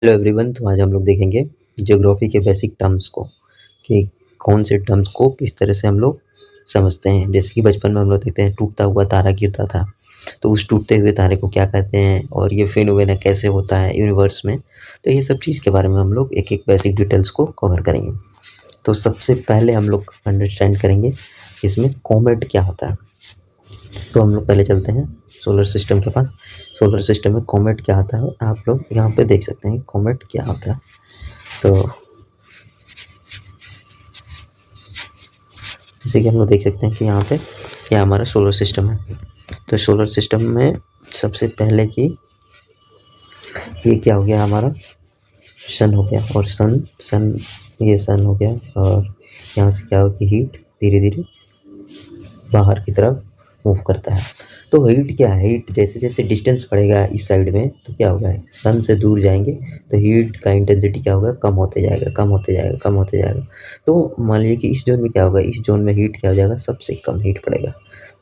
Hello everyone. तो आज हम लोग देखेंगे ज्योग्राफी के बेसिक टर्म्स को कि कौन से टर्म्स को किस तरह से हम लोग समझते हैं। जैसे कि बचपन में हम लोग देखते हैं टूटता हुआ तारा गिरता था, तो उस टूटते हुए तारे को क्या कहते हैं और ये फिनोमेना कैसे होता है यूनिवर्स में। तो ये सब चीज़ के बारे में हम लोग एक एक बेसिक डिटेल्स को कवर करेंगे। तो सबसे पहले हम लोग अंडरस्टैंड करेंगे इसमें कॉमेट क्या होता है। तो हम लोग पहले चलते हैं सोलर सिस्टम के पास। सोलर सिस्टम में कॉमेट क्या आता है आप लोग यहाँ पे देख सकते हैं कॉमेट क्या होता है। तो जैसे कि हम लोग देख सकते हैं कि यहाँ पे क्या हमारा सोलर सिस्टम है। तो सोलर सिस्टम में सबसे पहले की ये क्या हो गया, हमारा सन हो गया। और सन ये सन हो गया और यहाँ से क्या होगी, हीट धीरे धीरे बाहर की तरफ मूव करता है। तो हीट क्या है, हीट जैसे जैसे डिस्टेंस बढ़ेगा इस साइड में तो क्या होगा, सन से दूर जाएंगे तो हीट का इंटेंसिटी क्या होगा, कम होते जाएगा कम होते जाएगा कम होते जाएगा। तो मान लीजिए कि इस जोन में क्या होगा, इस जोन में हीट क्या हो जाएगा, सबसे कम हीट पड़ेगा।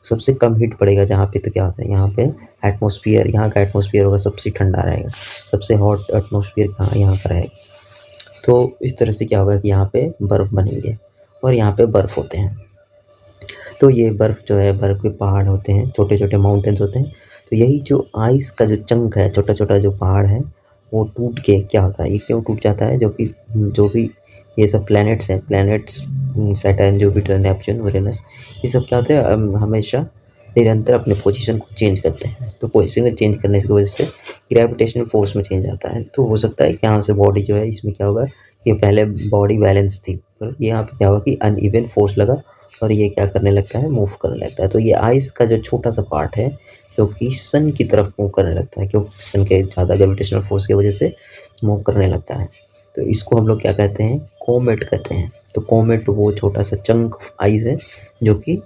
सबसे कम हीट पड़ेगा जहाँ पे, तो क्या होता है यहाँ पे एटमॉस्फेयर, यहाँ का एटमॉस्फेयर होगा सबसे ठंडा रहेगा, सबसे हॉट एटमॉस्फेयर कहाँ, यहाँ का रहेगा। तो इस तरह से क्या होगा कि यहाँ पे बर्फ़ बनेंगे और यहाँ पे बर्फ़ होते हैं। तो ये बर्फ़ जो है, बर्फ़ के पहाड़ होते हैं, छोटे छोटे माउंटेन्स होते हैं। तो यही जो आइस का जो चंक है, छोटा छोटा जो पहाड़ है, वो टूट के क्या होता है, ये क्यों टूट जाता है, जो भी ये सब प्लैनेट्स हैं, planets Saturn Jupiter Neptune Uranus, ये सब क्या होते हैं हमेशा निरंतर अपने पोजीशन को चेंज करते हैं। तो पोजीशन को चेंज करने की वजह से ग्रेविटेशनल फोर्स में चेंज आता है। तो हो सकता है कि यहाँ से बॉडी जो है, इसमें क्या होगा कि पहले बॉडी बैलेंस थी पर यहाँ पे क्या होगा कि अनइवन फोर्स लगा और ये क्या करने लगता है, मूव करने लगता है। तो ये आइस का जो छोटा सा पार्ट है जो कि सन की तरफ मूव करने लगता है, क्योंकि सन के ज़्यादा ग्रेविटेशनल फोर्स की वजह से मूव करने लगता है। तो इसको हम लोग क्या कहते हैं, कोमेट कहते हैं। तो कोमेट वो छोटा सा चंक आइस है जो कि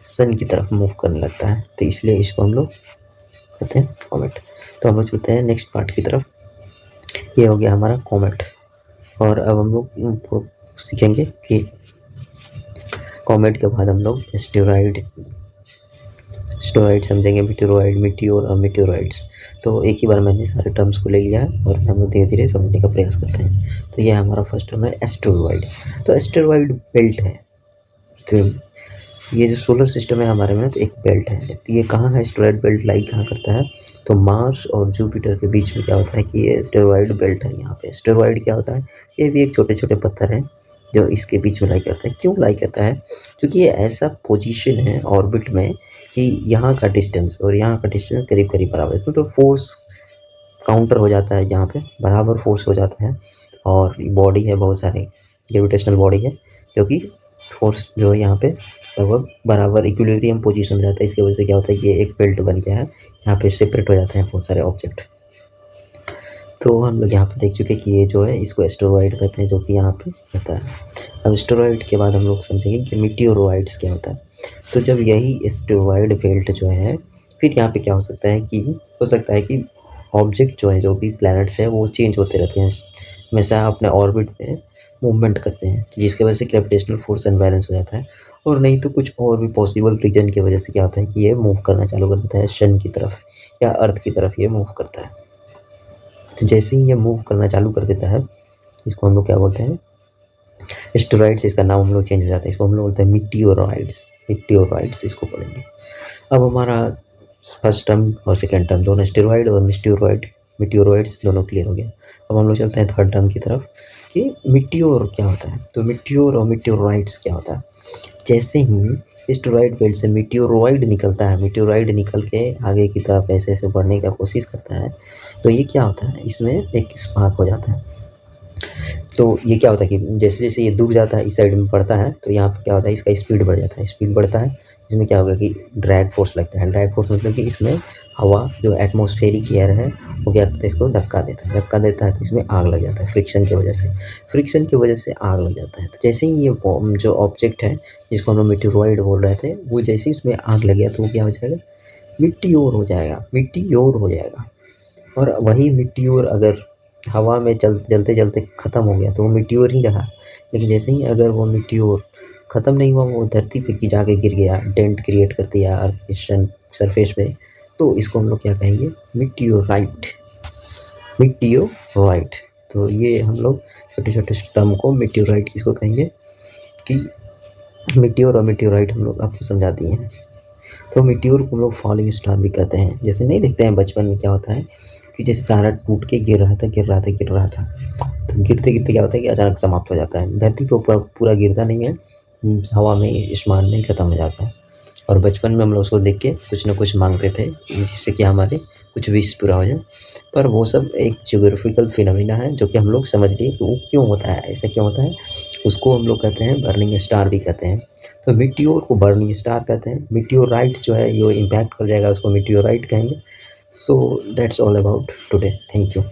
सन की तरफ मूव करने लगता है, तो इसलिए इसको हम लोग कहते हैं कोमेट। तो हम लोग चलते हैं नेक्स्ट पार्ट की तरफ। ये हो गया हमारा कोमेट। और अब हम लोग सीखेंगे कि कॉमेट के बाद हम लोग एस्टेरॉइड समझेंगे, मीटेरोइड, मीटियोर और मीटेरोइड्स। तो एक ही बार मैंने सारे टर्म्स को ले लिया है और हम लोग धीरे धीरे समझने का प्रयास करते हैं। तो ये हमारा फर्स्ट टर्म है एस्टेरॉइड। तो एस्टेरॉइड बेल्ट है। तो ये जो सोलर सिस्टम है हमारे में, तो एक बेल्ट है। तो ये कहाँ है, एस्टेरॉइड बेल्ट लाई कहाँ करता है, तो मार्स और जुपिटर के बीच में क्या होता है कि ये एस्टेरॉइड बेल्ट है। यहाँ पे एस्टेरॉइड क्या होता है, ये भी एक छोटे छोटे पत्थर हैं जो इसके बीच में लाई करता है। क्यों लाई करता है, क्योंकि ये ऐसा पोजीशन है ऑर्बिट में कि यहाँ का डिस्टेंस और यहाँ का डिस्टेंस करीब करीब बराबर है। तो फोर्स काउंटर हो जाता है, यहाँ पे बराबर फोर्स हो जाता है। और बॉडी है, बहुत सारे ग्रेविटेशनल बॉडी है जो कि फोर्स जो है यहाँ पे लगभग बराबर इक्विलिब्रियम पोजीशन हो जाता है। इसकी वजह से क्या होता है कि ये एक बेल्ट बन गया है, यहाँ पे सेपरेट हो जाते हैं बहुत सारे ऑब्जेक्ट। तो हम लोग यहाँ पे देख चुके कि ये जो है इसको एस्टेरॉइड कहते हैं, जो कि यहाँ पे रहता है। अब एस्टेरॉइड के बाद हम लोग समझेंगे कि मीटियोरॉइड्स क्या होता है। तो जब यही एस्टेरॉइड बेल्ट जो है, फिर यहाँ पे क्या हो सकता है कि ऑब्जेक्ट जो है, जो भी प्लैनेट्स हैं, वो चेंज होते रहते हैं, हमेशा अपने ऑर्बिट में मूवमेंट करते हैं, तो जिसकी वजह से ग्रेविटेशनल फोर्स अनबैलेंस हो जाता है। और नहीं तो कुछ और भी पॉसिबल रीजन की वजह से क्या होता है कि ये मूव करना चालू कर देता है सन की तरफ या अर्थ की तरफ, ये मूव करता है। तो जैसे ही ये मूव करना चालू कर देता है, इसको हम लोग क्या बोलते हैं, एस्टेरॉइड्स। इसका नाम हम लोग चेंज हो जाता है, इसको हम लोग बोलते हैं मीटियोरॉइड्स इसको बोलेंगे। अब हमारा फर्स्ट टर्म और सेकेंड टर्म दोनों, एस्टेरॉइड और मीटियोरॉइड्स दोनों क्लियर हो गया। अब हम लोग चलते हैं थर्ड टर्म की तरफ कि मीटियोर क्या होता है। तो मीटियोर और मीटियोरॉइड्स क्या होता है। जैसे ही एस्टेरॉइड बेल्ट से मीटियोरॉइड निकलता है, मीटियोरॉइड निकल के आगे की तरफ ऐसे ऐसे बढ़ने का कोशिश करता है, तो ये क्या होता है, इसमें एक स्पार्क हो जाता है। तो ये क्या होता है कि जैसे जैसे ये दूर जाता है, इस साइड में बढ़ता है, तो यहाँ पे क्या होता है, इसका स्पीड बढ़ जाता है। स्पीड बढ़ता है, इसमें क्या होगा कि ड्रैग फोर्स लगता है। ड्रैग फोर्स मतलब कि इसमें हवा जो एटमॉस्फेरिक एयर है वो क्या करता है, इसको धक्का देता है, तो इसमें आग लग जाता है फ्रिक्शन की वजह से आग लग जाता है। तो जैसे ही ये जो ऑब्जेक्ट है जिसको हम लोग मीटियोरॉइड बोल रहे थे, वो जैसे ही उसमें आग लग गया तो वो क्या हो जाएगा, मिट्टियोर हो जाएगा। और वही मिट्टियोर अगर हवा में जलते जलते ख़त्म हो गया तो वो मिट्टियोर ही रहा। लेकिन जैसे ही अगर वो मिट्टियोर ख़त्म नहीं हुआ, वो धरती पे की जाके गिर गया, डेंट क्रिएट कर दिया अर्थ के सरफेस पे, तो इसको हम लोग क्या कहेंगे, मिट्टियोराइट। तो ये हम लोग छोटे-छोटे टर्म को मीटियोराइट किसको कहेंगे कि मीटियोर और मीटियोराइट हम लोग आपको समझा दिए हैं। तो मीटियोर को हम लोग फॉलिंग स्टार भी कहते हैं। जैसे नहीं देखते हैं बचपन में क्या होता है कि जैसे तारा टूट के गिर रहा था, गिर रहा था, गिर रहा था। तो गिरते-गिरते क्या होता है कि अचानक समाप्त हो जाता है। धरती पे ऊपर पूरा गिरता नहीं है, हवा में, आसमान में ही खत्म हो जाता है। और बचपन में हम लोग उसको देख के कुछ न कुछ माँगते थे जिससे कि हमारे कुछ विश पूरा हो जाए। पर वो सब एक ज्योग्राफिकल फिनोमिना है जो कि हम लोग समझ लिए कि वो क्यों होता है, ऐसा क्यों होता है। उसको हम लोग कहते हैं बर्निंग स्टार भी कहते हैं। तो मीटियोर को बर्निंग स्टार कहते हैं। मीटियोराइट जो है ये इम्पैक्ट कर जाएगा उसको मीटियोराइट कहेंगे। So that's all about today. Thank you.